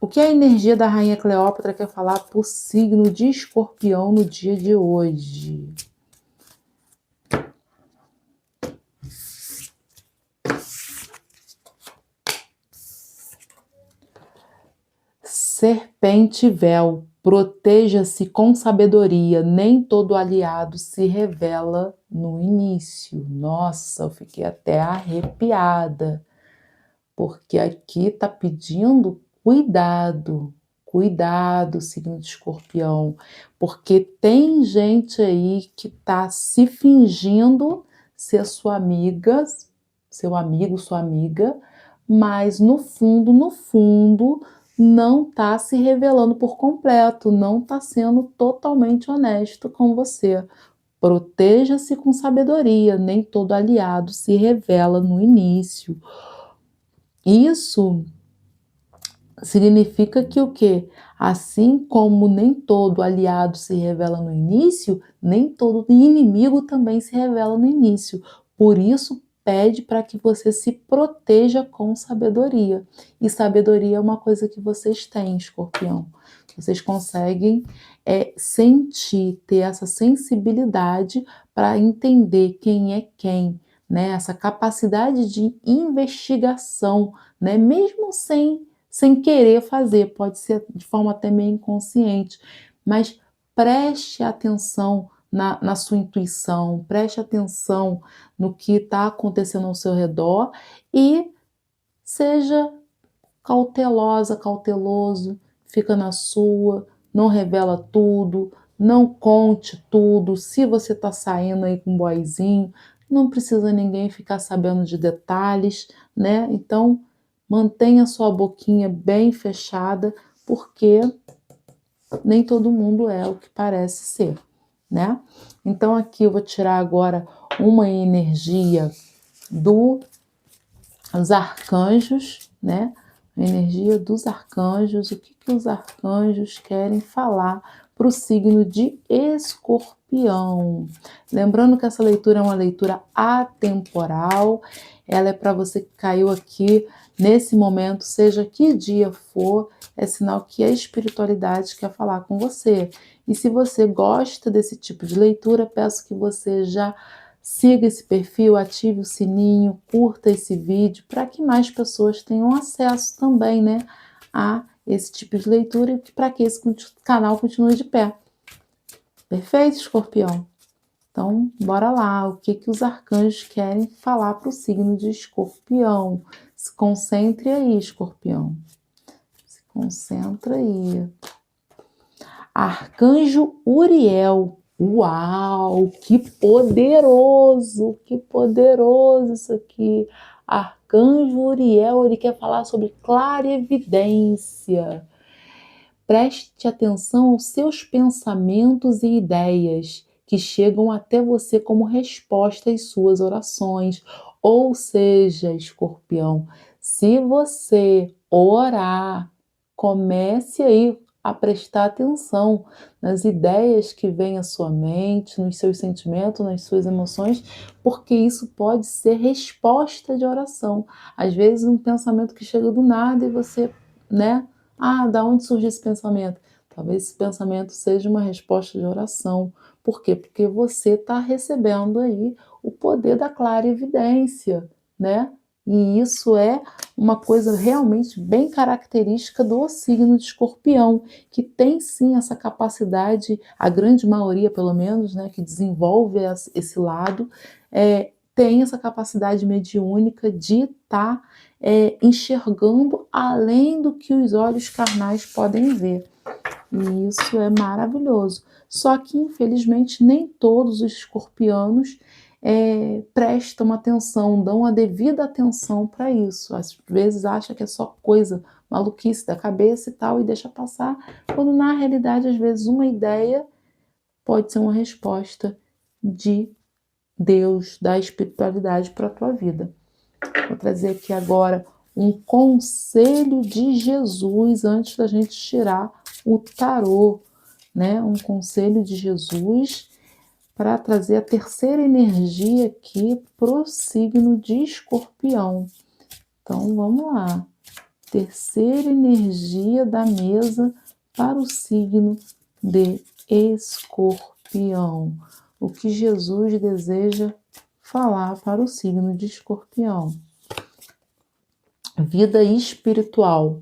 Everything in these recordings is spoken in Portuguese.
que a energia da Rainha Cleópatra quer falar para o signo de Escorpião no dia de hoje? Serpente véu, proteja-se com sabedoria, nem todo aliado se revela no início. Nossa, eu fiquei até arrepiada, porque aqui tá pedindo cuidado, cuidado, signo de Escorpião, porque tem gente aí que tá se fingindo ser sua amiga, seu amigo, sua amiga, mas no fundo, não está se revelando por completo, não está sendo totalmente honesto com você. Proteja-se com sabedoria, nem todo aliado se revela no início. Isso significa que o quê? Assim como nem todo aliado se revela no início, nem todo inimigo também se revela no início. Por isso, pede para que você se proteja com sabedoria. E sabedoria é uma coisa que vocês têm, Escorpião. Vocês conseguem sentir, ter essa sensibilidade para entender quem é quem, né? Essa capacidade de investigação, né? Mesmo sem querer fazer, pode ser de forma até meio inconsciente, mas preste atenção na sua intuição, preste atenção no que está acontecendo ao seu redor e seja cautelosa, cauteloso, fica na sua, não revela tudo, não conte tudo. Se você está saindo aí com um boyzinho, não precisa ninguém ficar sabendo de detalhes, né? Então, mantenha sua boquinha bem fechada, porque nem todo mundo é o que parece ser, né? Então, aqui eu vou tirar agora uma energia dos arcanjos, né? A energia dos arcanjos, o que os arcanjos querem falar para o signo de Escorpião. Lembrando que essa leitura é uma leitura atemporal, ela é para você que caiu aqui nesse momento, seja que dia for, é sinal que a espiritualidade quer falar com você. E se você gosta desse tipo de leitura, peço que você já siga esse perfil, ative o sininho, curta esse vídeo para que mais pessoas tenham acesso também, né, a esse tipo de leitura e para que esse canal continue de pé. Perfeito, Escorpião? Então, bora lá. O que os arcanjos querem falar para o signo de Escorpião? Se concentre aí, Escorpião. Se concentra aí. Arcanjo Uriel. Uau, que poderoso isso aqui. Arcanjo Uriel, ele quer falar sobre clarevidência. Preste atenção aos seus pensamentos e ideias que chegam até você como resposta às suas orações. Ou seja, Escorpião, se você orar, comece aí a prestar atenção nas ideias que vêm à sua mente, nos seus sentimentos, nas suas emoções, porque isso pode ser resposta de oração. Às vezes um pensamento que chega do nada e você, né? Ah, da onde surge esse pensamento? Talvez esse pensamento seja uma resposta de oração. Por quê? Porque você está recebendo aí o poder da clarividência, né? E isso é uma coisa realmente bem característica do signo de Escorpião, que tem sim essa capacidade, a grande maioria pelo menos, né, que desenvolve esse lado, tem essa capacidade mediúnica de estar enxergando além do que os olhos carnais podem ver. E isso é maravilhoso. Só que, infelizmente, nem todos os escorpianos prestam atenção, dão a devida atenção para isso. Às vezes acha que é só coisa, maluquice da cabeça e tal, e deixa passar, quando na realidade, às vezes, uma ideia pode ser uma resposta de Deus, da espiritualidade para a tua vida. Vou trazer aqui agora um conselho de Jesus antes da gente tirar o tarô, né? Um conselho de Jesus para trazer a terceira energia aqui pro signo de Escorpião. Então vamos lá. terceira energia da mesa para o signo de Escorpião. O que Jesus deseja falar para o signo de Escorpião? Vida espiritual.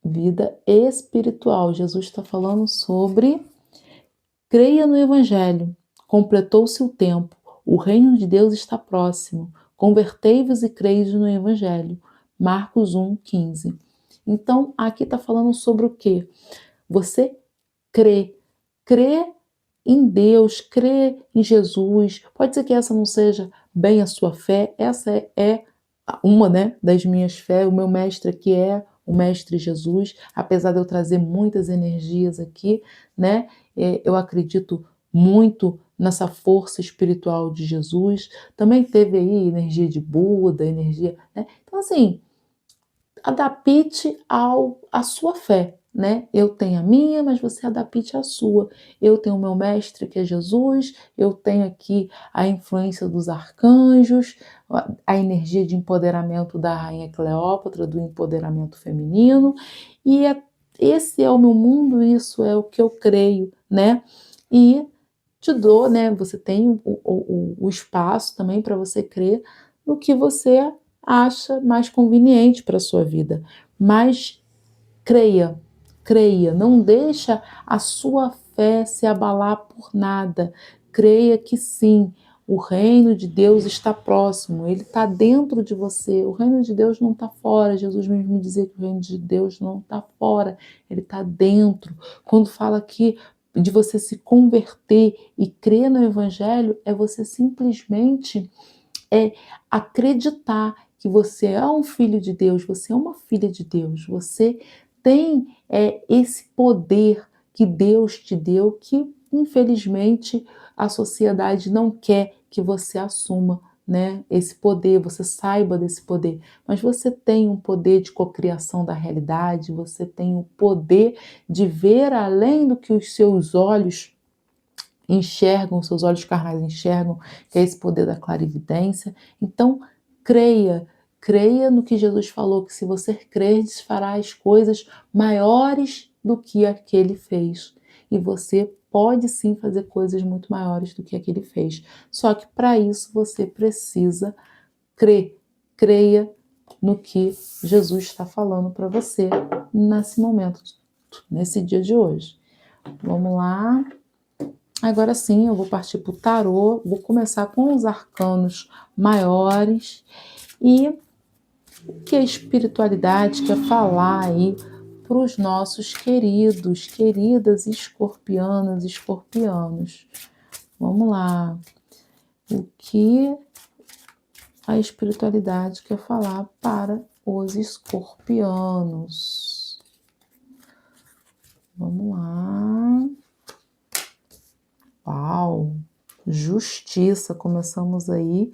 Vida espiritual. Jesus está falando sobre creia no Evangelho. Completou-se o tempo. O reino de Deus está próximo. Convertei-vos e creide no Evangelho. Marcos 1,15. Então, aqui está falando sobre o quê? Você crê. Crê em Deus, crê em Jesus. Pode ser que essa não seja bem a sua fé. Essa é uma, né, das minhas fés. O meu mestre aqui é o Mestre Jesus. Apesar de eu trazer muitas energias aqui, né? Eu acredito muito nessa força espiritual de Jesus. Também teve aí energia de Buda, energia, né? Então, assim, adapte à sua fé, né? Eu tenho a minha, mas você adapte a sua. Eu tenho o meu mestre, que é Jesus, eu tenho aqui a influência dos arcanjos, a energia de empoderamento da rainha Cleópatra, do empoderamento feminino, e esse é o meu mundo, isso é o que eu creio, né? E te dou, né? Você tem o espaço também para você crer no que você acha mais conveniente para a sua vida. Mas creia, creia, não deixa a sua fé se abalar por nada. Creia que sim, o reino de Deus está próximo, ele está dentro de você. O reino de Deus não está fora. Jesus mesmo dizia que o reino de Deus não está fora, ele está dentro. Quando fala aqui de você se converter e crer no Evangelho, é você simplesmente acreditar que você é um filho de Deus, você é uma filha de Deus, você tem esse poder que Deus te deu, que infelizmente a sociedade não quer que você assuma, né, esse poder, você saiba desse poder, mas você tem um poder de cocriação da realidade, você tem o poder de ver além do que os seus olhos enxergam, seus olhos carnais enxergam, que é esse poder da clarividência. Então, creia, creia no que Jesus falou, que se você crerdes, farás coisas maiores do que a que ele fez. E você pode sim fazer coisas muito maiores do que a que ele fez. Só que para isso você precisa crer. Creia no que Jesus está falando para você nesse momento, nesse dia de hoje. Vamos lá. Agora sim, eu vou partir para o tarô, vou começar com os arcanos maiores e o que a espiritualidade quer falar aí para os nossos queridas escorpianas e escorpianos. Vamos lá. O que a espiritualidade quer falar para os escorpianos? Vamos lá. Uau! Justiça, começamos aí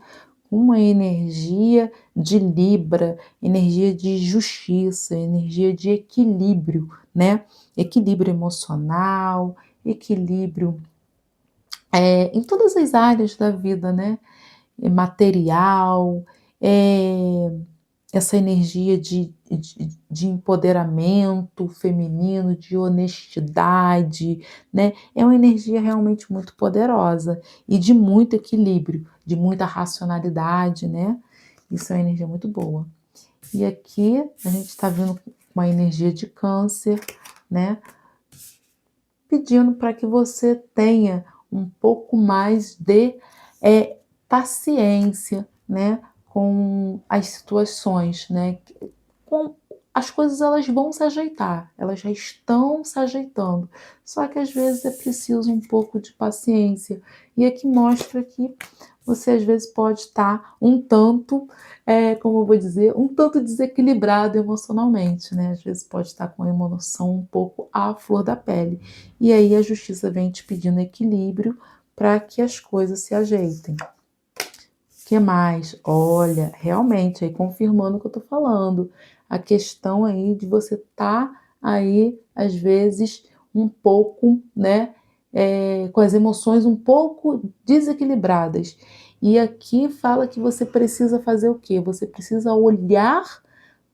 com uma energia de Libra, energia de justiça, energia de equilíbrio, né? Equilíbrio emocional, equilíbrio em todas as áreas da vida, né? Material, essa energia de empoderamento feminino, de honestidade, né? É uma energia realmente muito poderosa e de muito equilíbrio, de muita racionalidade, né? Isso é uma energia muito boa. E aqui a gente está vendo uma energia de Câncer, né? Pedindo para que você tenha um pouco mais de paciência, né? Com as situações, né? As coisas elas vão se ajeitar, elas já estão se ajeitando, só que às vezes é preciso um pouco de paciência. E aqui mostra que você às vezes pode estar um tanto, como eu vou dizer, um tanto desequilibrado emocionalmente, né? Às vezes pode estar com a emoção um pouco à flor da pele. E aí a justiça vem te pedindo equilíbrio para que as coisas se ajeitem. Que mais? Olha, realmente, aí confirmando o que eu tô falando, a questão aí de você tá aí, às vezes, um pouco, né, com as emoções um pouco desequilibradas. E aqui fala que você precisa fazer o quê? Você precisa olhar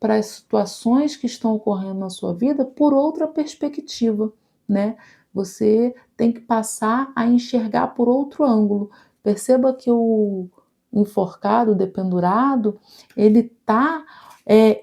para as situações que estão ocorrendo na sua vida por outra perspectiva, né? Você tem que passar a enxergar por outro ângulo. Perceba que o enforcado, o dependurado, ele está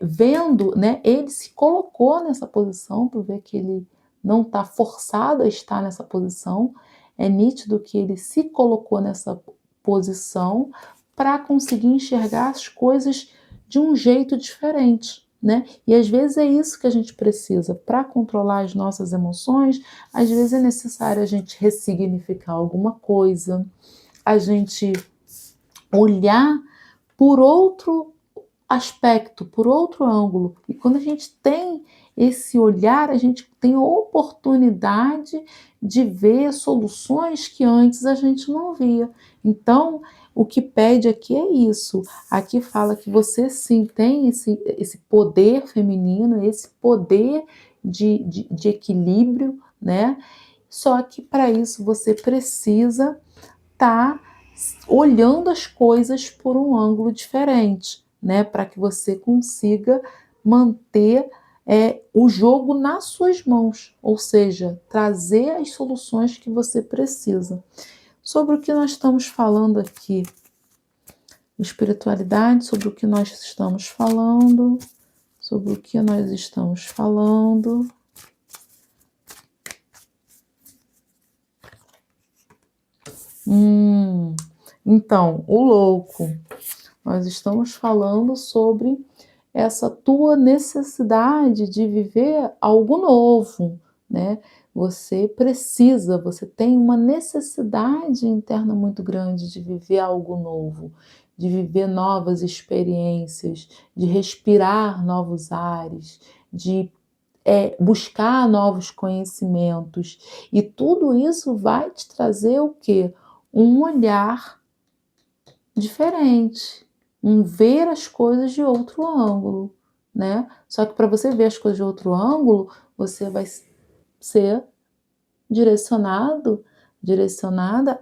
vendo, né? Ele se colocou nessa posição, para ver que ele não está forçado a estar nessa posição. É nítido que ele se colocou nessa posição para conseguir enxergar as coisas de um jeito diferente, né? E às vezes é isso que a gente precisa para controlar as nossas emoções. Às vezes é necessário a gente ressignificar alguma coisa, a gente olhar por outro aspecto, por outro ângulo. E quando a gente tem esse olhar, a gente tem a oportunidade de ver soluções que antes a gente não via. Então, o que pede aqui é isso. Aqui fala que você sim tem esse poder feminino, esse poder de equilíbrio, né? Só que para isso você precisa estar olhando as coisas por um ângulo diferente, né? Para que você consiga manter o jogo nas suas mãos, ou seja, trazer as soluções que você precisa. Sobre o que nós estamos falando aqui, espiritualidade, sobre o que nós estamos falando, sobre o que nós estamos falando. Então, o louco. Nós estamos falando sobre essa tua necessidade de viver algo novo, né? Você precisa, você tem uma necessidade interna muito grande de viver algo novo, de viver novas experiências, de respirar novos ares, de buscar novos conhecimentos. E tudo isso vai te trazer o quê? Um olhar diferente, um ver as coisas de outro ângulo, né? Só que para você ver as coisas de outro ângulo, você vai ser direcionada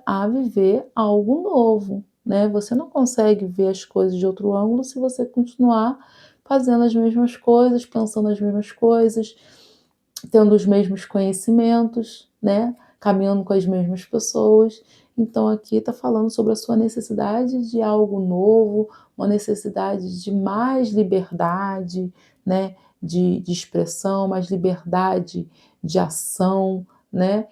a viver algo novo, né? Você não consegue ver as coisas de outro ângulo se você continuar fazendo as mesmas coisas, pensando as mesmas coisas, tendo os mesmos conhecimentos, né? Caminhando com as mesmas pessoas. Então aqui está falando sobre a sua necessidade de algo novo, uma necessidade de mais liberdade, né? De expressão, mais liberdade de ação, né?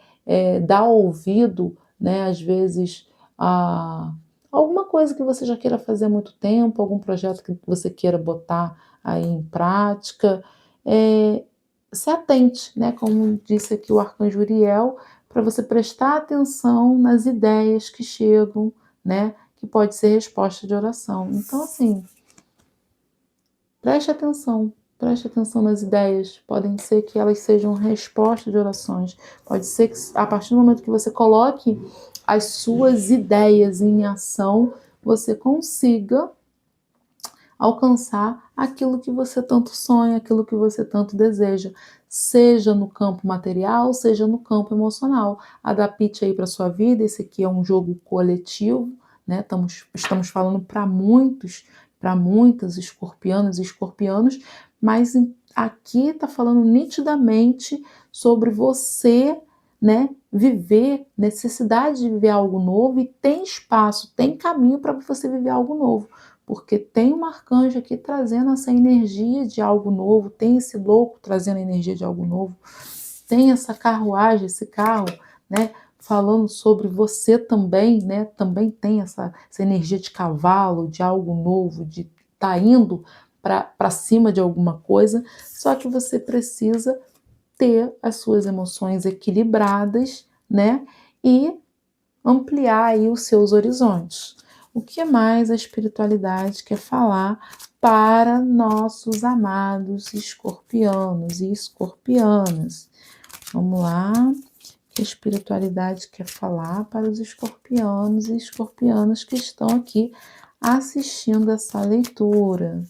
Dar ouvido, né? Às vezes a alguma coisa que você já queira fazer há muito tempo, algum projeto que você queira botar aí em prática. Se atente, né, como disse aqui o arcanjo Uriel, para você prestar atenção nas ideias que chegam, né, que pode ser resposta de oração. Então, assim, preste atenção nas ideias. Podem ser que elas sejam resposta de orações. Pode ser que a partir do momento que você coloque as suas ideias em ação, você consiga alcançar aquilo que você tanto sonha, aquilo que você tanto deseja, seja no campo material, seja no campo emocional. Adapte aí para sua vida. Esse aqui é um jogo coletivo, né? Estamos falando para muitos, para muitas escorpianas e escorpianos, mas aqui está falando nitidamente sobre você, né? Viver, necessidade de viver algo novo, e tem espaço, tem caminho para você viver algo novo, porque tem um arcanjo aqui trazendo essa energia de algo novo, tem esse louco trazendo a energia de algo novo, tem essa carruagem, esse carro, né, falando sobre você também, né, também tem essa energia de cavalo, de algo novo, de tá indo para cima de alguma coisa, só que você precisa ter as suas emoções equilibradas, né, e ampliar aí os seus horizontes. O que mais a espiritualidade quer falar para nossos amados escorpianos e escorpianas? Vamos lá, o que a espiritualidade quer falar para os escorpianos e escorpianas que estão aqui assistindo essa leitura?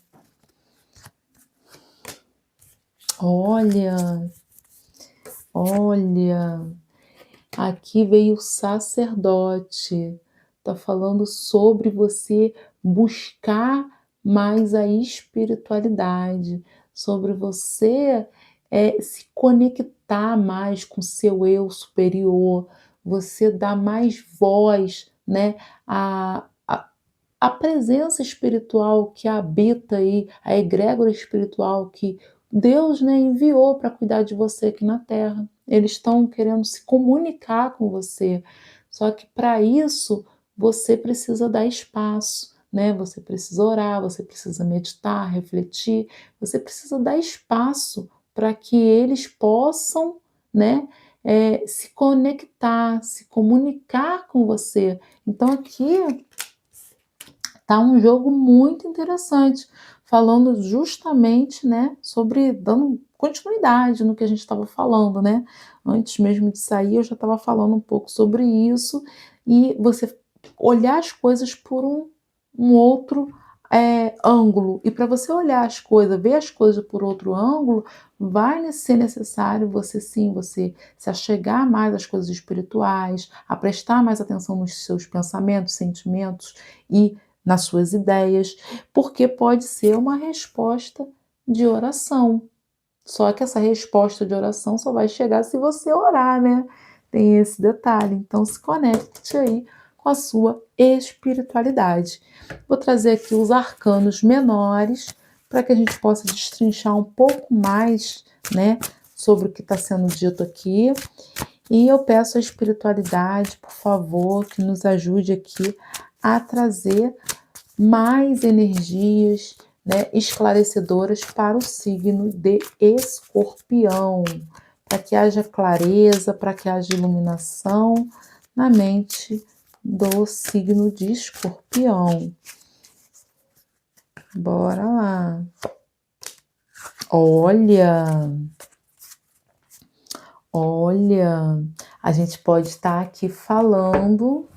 Olha, olha, aqui veio o sacerdote. Tá falando sobre você buscar mais a espiritualidade, sobre você se conectar mais com o seu eu superior, você dar mais voz, né, a presença espiritual que habita aí, a egrégora espiritual que Deus, né, enviou para cuidar de você aqui na Terra. Eles estão querendo se comunicar com você. Só que para isso você precisa dar espaço, né? Você precisa orar, você precisa meditar, refletir, você precisa dar espaço para que eles possam, né, se conectar, se comunicar com você. Então aqui tá um jogo muito interessante, falando justamente, né, sobre dando continuidade no que a gente estava falando, né. Antes mesmo de sair, eu já estava falando um pouco sobre isso, e você olhar as coisas por um outro, ângulo. E para você olhar as coisas, ver as coisas por outro ângulo, vai ser necessário você sim, você se achegar mais às coisas espirituais, a prestar mais atenção nos seus pensamentos, sentimentos e nas suas ideias, porque pode ser uma resposta de oração. Só que essa resposta de oração só vai chegar se você orar, né? Tem esse detalhe. Então se conecte aí com a sua espiritualidade. Vou trazer aqui os arcanos menores para que a gente possa destrinchar um pouco mais, né, sobre o que está sendo dito aqui. E eu peço à espiritualidade, por favor, que nos ajude aqui a trazer mais energias, né, esclarecedoras para o signo de Escorpião, para que haja clareza, para que haja iluminação na mente do signo de Escorpião. Bora lá. Olha, olha, a gente pode estar aqui falando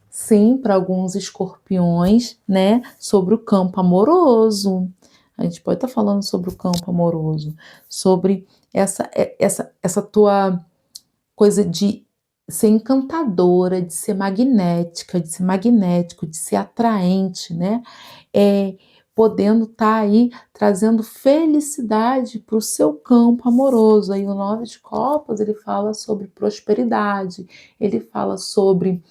sim, para alguns escorpiões, né, sobre o campo amoroso. A gente pode estar falando sobre o campo amoroso, sobre essa tua coisa de ser encantadora, de ser magnética, de ser magnético, de ser atraente, né? Podendo estar aí trazendo felicidade para o seu campo amoroso. Aí o 9 de copas, ele fala sobre prosperidade, ele fala sobre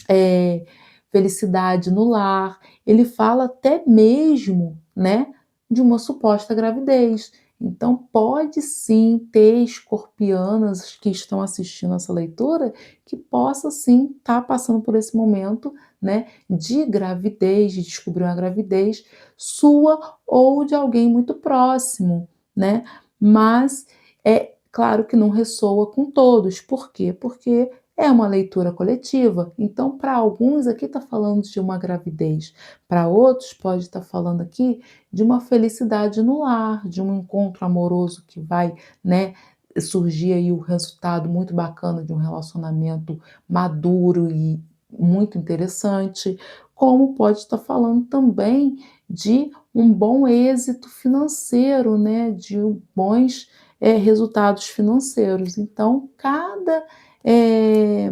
é, felicidade no lar, ele fala até mesmo, né, de uma suposta gravidez. Então, pode sim ter escorpianas que estão assistindo essa leitura que possa sim estar passando por esse momento, né, de gravidez, de descobrir uma gravidez sua ou de alguém muito próximo, né? Mas é claro que não ressoa com todos. Por quê? Porque é uma leitura coletiva, então para alguns aqui está falando de uma gravidez, para outros pode estar falando aqui de uma felicidade no lar, de um encontro amoroso que vai, né, surgir aí o resultado muito bacana de um relacionamento maduro e muito interessante, como pode estar falando também de um bom êxito financeiro, né, de bons resultados financeiros. Então, cada é,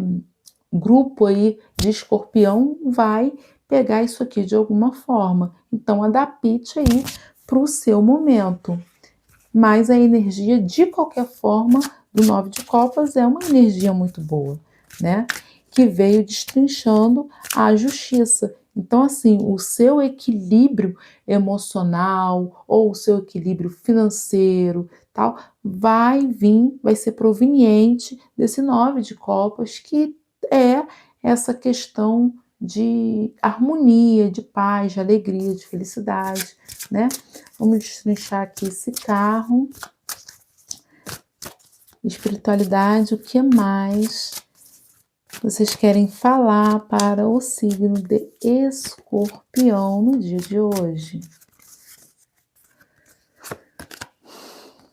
grupo aí de escorpião vai pegar isso aqui de alguma forma. Então, adapte aí para o seu momento. Mas a energia, de qualquer forma, do 9 de copas é uma energia muito boa, né? Que veio destrinchando a justiça. Então, assim, o seu equilíbrio emocional ou o seu equilíbrio financeiro, tal, vai vir, vai ser proveniente desse 9 de copas, que é essa questão de harmonia, de paz, de alegria, de felicidade, né? Vamos destrinchar aqui esse carro. Espiritualidade, o que mais vocês querem falar para o signo de Escorpião no dia de hoje?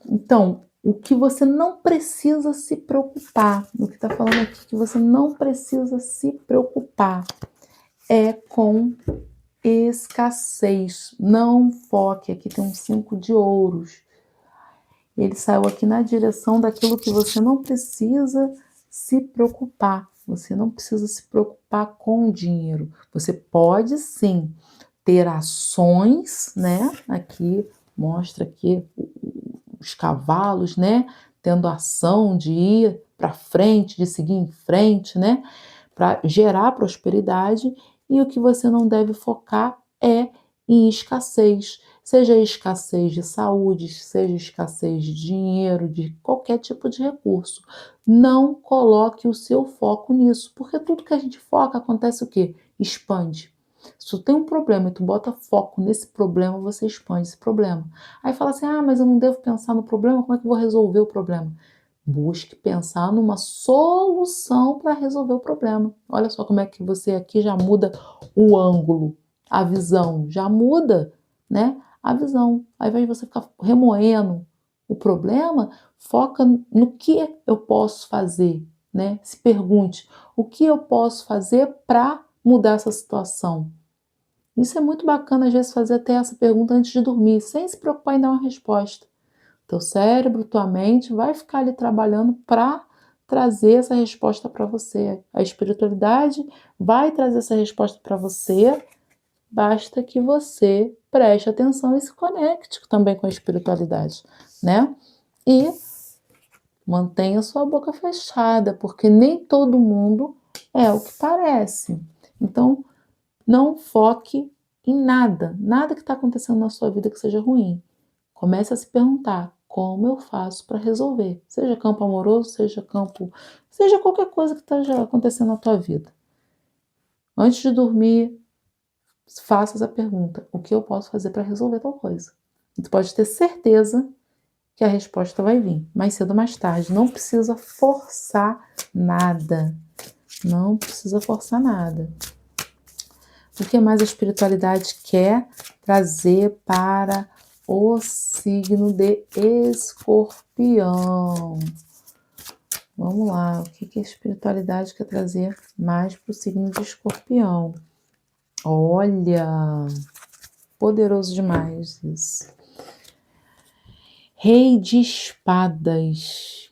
Então, o que você não precisa se preocupar, o que está falando aqui que você não precisa se preocupar é com escassez. Não foque, aqui tem um 5 de ouros. Ele saiu aqui na direção daquilo que você não precisa se preocupar. Você não precisa se preocupar com o dinheiro. Você pode sim ter ações, né? Aqui mostra aqui os cavalos, né? Tendo ação de ir para frente, de seguir em frente, né? Para gerar prosperidade. E o que você não deve focar é em escassez, seja escassez de saúde, seja escassez de dinheiro, de qualquer tipo de recurso. Não coloque o seu foco nisso, porque tudo que a gente foca acontece o quê? Expande. Se tu tem um problema e tu bota foco nesse problema, você expande esse problema. Aí fala assim, mas eu não devo pensar no problema, como é que eu vou resolver o problema? Busque pensar numa solução para resolver o problema. Olha só como é que você aqui já muda o ângulo, a visão, já muda, né? A visão. Ao invés de você ficar remoendo o problema, foca no que eu posso fazer, né? Se pergunte, o que eu posso fazer para mudar essa situação? Isso é muito bacana, às vezes, fazer até essa pergunta antes de dormir, sem se preocupar em dar uma resposta. Teu cérebro, tua mente vai ficar ali trabalhando para trazer essa resposta para você. A espiritualidade vai trazer essa resposta para você, basta que você preste atenção e se conecte também com a espiritualidade, né? E mantenha sua boca fechada, porque nem todo mundo é o que parece. Então, não foque em nada, nada que está acontecendo na sua vida que seja ruim. Comece a se perguntar como eu faço para resolver, seja campo amoroso, seja qualquer coisa que esteja acontecendo na tua vida. Antes de dormir, faça essa pergunta: o que eu posso fazer para resolver tal coisa? E tu pode ter certeza que a resposta vai vir, mais cedo ou mais tarde. Não precisa forçar nada. Não precisa forçar nada. O que mais a espiritualidade quer trazer para o signo de Escorpião? Vamos lá, o que a espiritualidade quer trazer mais para o signo de Escorpião? Olha, poderoso demais isso. Rei de espadas.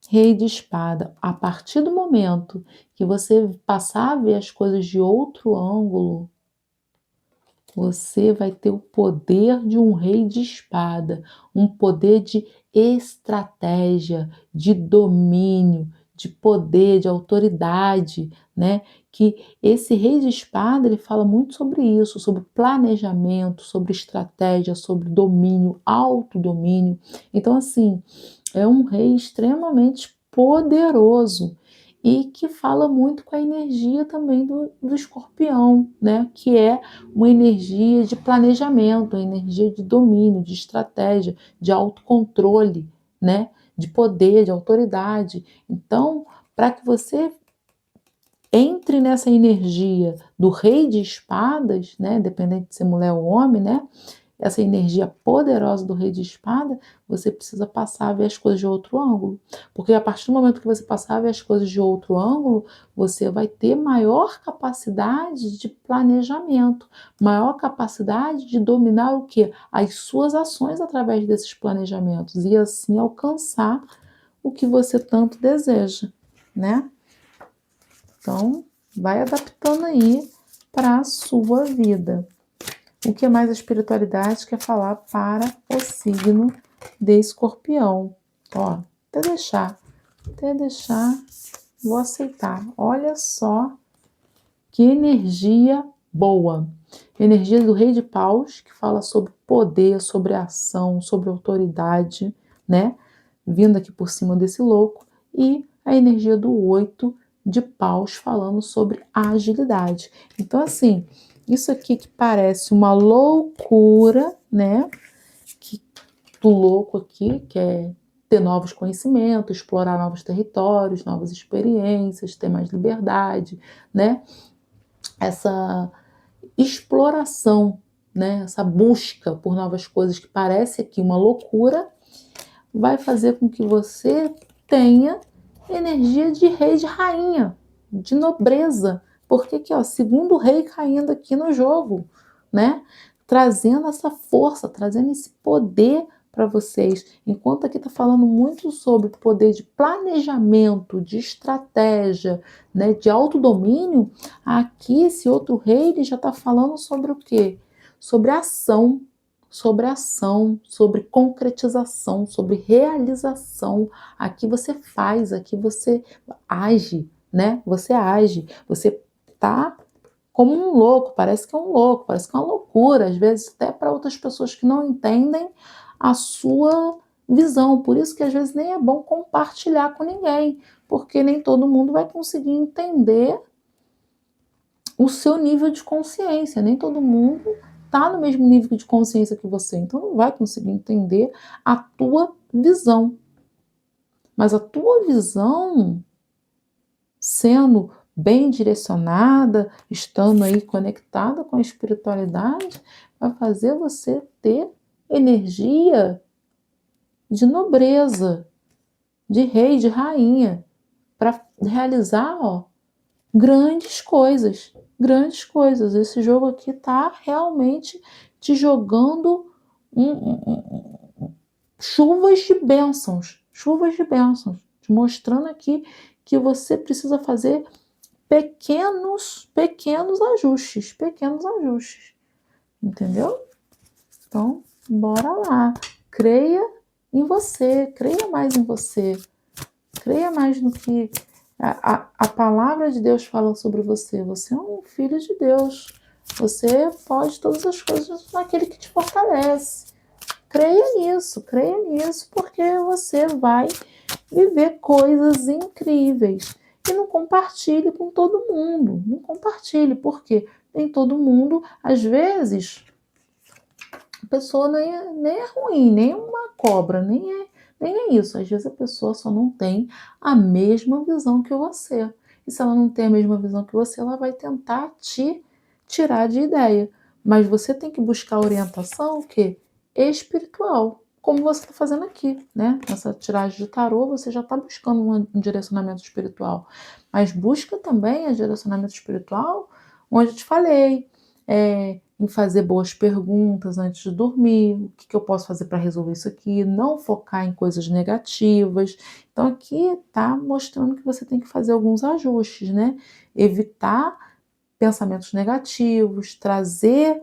Rei de espada. A partir do momento que você passar a ver as coisas de outro ângulo, você vai ter o poder de um rei de espada, um poder de estratégia, de domínio, de poder, de autoridade, né? Que esse rei de espada, ele fala muito sobre isso, sobre planejamento, sobre estratégia, sobre domínio, autodomínio. Então, assim, é um rei extremamente poderoso e que fala muito com a energia também do escorpião, né? Que é uma energia de planejamento, uma energia de domínio, de estratégia, de autocontrole, né? De poder, de autoridade. Então, para que você entre nessa energia do rei de espadas, né? Dependente de ser mulher ou homem, né? Essa energia poderosa do rei de espada, você precisa passar a ver as coisas de outro ângulo. Porque a partir do momento que você passar a ver as coisas de outro ângulo, você vai ter maior capacidade de planejamento, maior capacidade de dominar o quê? As suas ações através desses planejamentos e assim alcançar o que você tanto deseja, né? Então, vai adaptando aí para a sua vida. O que mais a espiritualidade quer falar para o signo de Escorpião? Ó, até deixar, vou aceitar. Olha só que energia boa. Energia do Rei de Paus, que fala sobre poder, sobre ação, sobre autoridade, né? Vindo aqui por cima desse louco. E a energia do 8 de Paus, falando sobre agilidade. Então, assim, isso aqui que parece uma loucura, né? Que do louco aqui, que é ter novos conhecimentos, explorar novos territórios, novas experiências, ter mais liberdade, né? Essa exploração, né? Essa busca por novas coisas que parece aqui uma loucura, vai fazer com que você tenha energia de rei, de rainha, de nobreza. Porque aqui, ó, segundo rei caindo aqui no jogo, né? Trazendo essa força, trazendo esse poder para vocês. Enquanto aqui está falando muito sobre poder de planejamento, de estratégia, né, de autodomínio, aqui esse outro rei ele já está falando sobre o quê? sobre ação, sobre concretização, sobre realização. Aqui você faz, aqui você age, né? Você age, você tá como um louco, parece que é um louco, parece que é uma loucura, às vezes até para outras pessoas que não entendem a sua visão. Por isso que às vezes nem é bom compartilhar com ninguém, porque nem todo mundo vai conseguir entender o seu nível de consciência, nem todo mundo está no mesmo nível de consciência que você, então não vai conseguir entender a tua visão. Mas a tua visão, sendo bem direcionada, estando aí conectada com a espiritualidade, vai fazer você ter energia de nobreza, de rei, de rainha, para realizar, ó, grandes coisas, grandes coisas. Esse jogo aqui tá realmente te jogando chuvas de bênçãos, te mostrando aqui que você precisa fazer pequenos ajustes, entendeu? Então, bora lá, creia em você, creia mais em você, creia mais no que a palavra de Deus fala sobre você. Você é um filho de Deus, você pode todas as coisas naquele que te fortalece. Creia nisso, porque você vai viver coisas incríveis. E não compartilhe com todo mundo. Não compartilhe, porque nem todo mundo, às vezes, a pessoa nem é ruim, nem é uma cobra, nem é isso. Às vezes a pessoa só não tem a mesma visão que você. E se ela não tem a mesma visão que você, ela vai tentar te tirar de ideia. Mas você tem que buscar orientação, o quê? Espiritual, como você está fazendo aqui, né? Nessa tiragem de tarô, você já está buscando um direcionamento espiritual. Mas busca também o direcionamento espiritual, onde eu te falei, em fazer boas perguntas antes de dormir, o que eu posso fazer para resolver isso aqui, não focar em coisas negativas. Então aqui está mostrando que você tem que fazer alguns ajustes, né? Evitar pensamentos negativos, trazer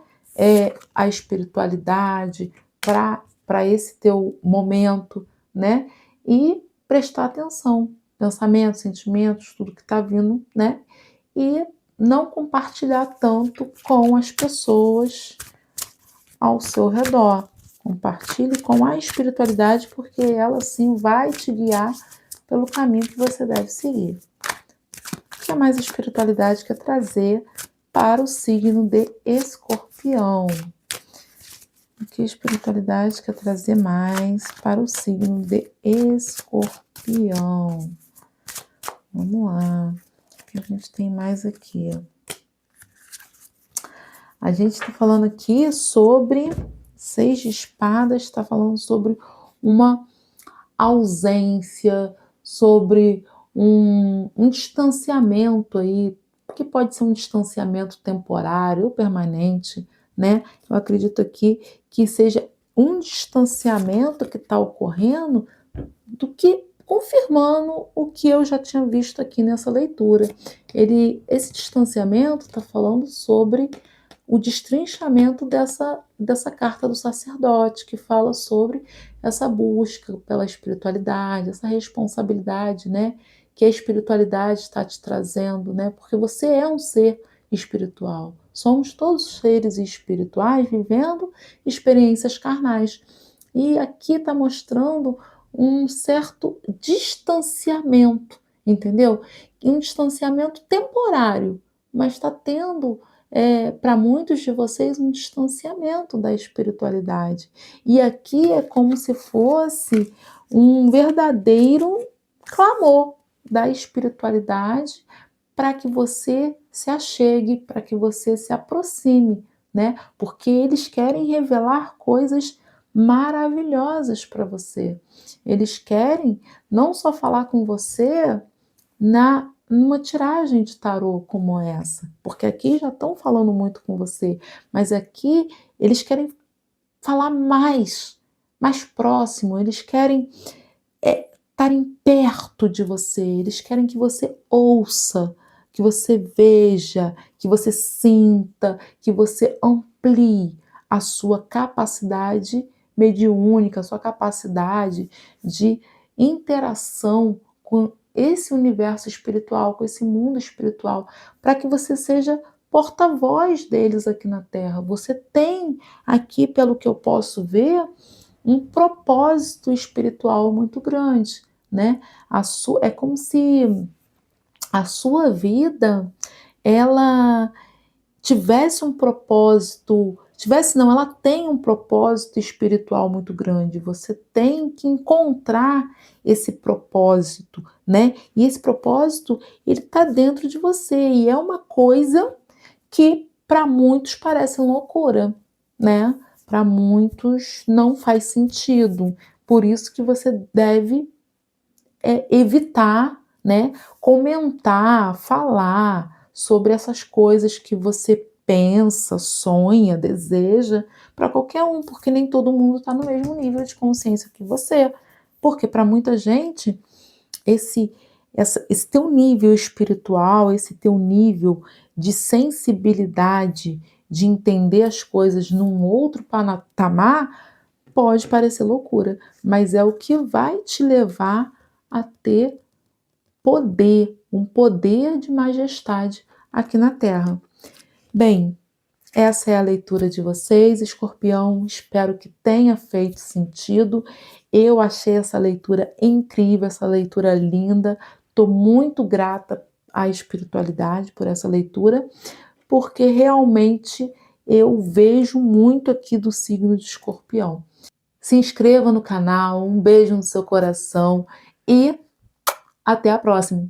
a espiritualidade para esse teu momento, né? E prestar atenção, pensamentos, sentimentos, tudo que está vindo, né? E não compartilhar tanto com as pessoas ao seu redor. Compartilhe com a espiritualidade, porque ela sim vai te guiar pelo caminho que você deve seguir. O que mais a espiritualidade quer trazer para o signo de Escorpião? O que a espiritualidade quer trazer mais para o signo de Escorpião? Vamos lá. O que a gente tem mais aqui? A gente está falando aqui sobre 6 de espadas, está falando sobre uma ausência, sobre um distanciamento aí, que pode ser um distanciamento temporário ou permanente, né? Eu acredito aqui que seja um distanciamento que está ocorrendo do que confirmando o que eu já tinha visto aqui nessa leitura. Esse distanciamento está falando sobre o destrinchamento dessa carta do sacerdote, que fala sobre essa busca pela espiritualidade, essa responsabilidade, né, que a espiritualidade está te trazendo, né, porque você é um ser espiritual. Somos todos seres espirituais vivendo experiências carnais. E aqui está mostrando um certo distanciamento, entendeu? Um distanciamento temporário, mas está tendo para muitos de vocês um distanciamento da espiritualidade. E aqui é como se fosse um verdadeiro clamor da espiritualidade para que você se achegue, para que você se aproxime, né? Porque eles querem revelar coisas maravilhosas para você. Eles querem não só falar com você numa tiragem de tarô como essa, porque aqui já estão falando muito com você, mas aqui eles querem falar mais próximo, eles querem estarem perto de você, eles querem que você ouça, que você veja, que você sinta, que você amplie a sua capacidade mediúnica, a sua capacidade de interação com esse universo espiritual, com esse mundo espiritual, para que você seja porta-voz deles aqui na Terra. Você tem aqui, pelo que eu posso ver, um propósito espiritual muito grande, né? É como se a sua vida ela tivesse um propósito, tivesse não, ela tem um propósito espiritual muito grande. Você tem que encontrar esse propósito, né? E esse propósito, ele está dentro de você e é uma coisa que para muitos parece loucura, né? Para muitos não faz sentido. Por isso que você deve evitar, né, comentar, falar sobre essas coisas que você pensa, sonha, deseja para qualquer um, porque nem todo mundo está no mesmo nível de consciência que você. Porque para muita gente, esse, esse teu nível espiritual, esse teu nível de sensibilidade, de entender as coisas num outro patamar, pode parecer loucura, mas é o que vai te levar a ter poder, um poder de majestade aqui na Terra. Bem, essa é a leitura de vocês, Escorpião. Espero que tenha feito sentido. Eu achei essa leitura incrível, essa leitura linda. Estou muito grata à espiritualidade por essa leitura, porque realmente eu vejo muito aqui do signo de Escorpião. Se inscreva no canal, um beijo no seu coração e até a próxima!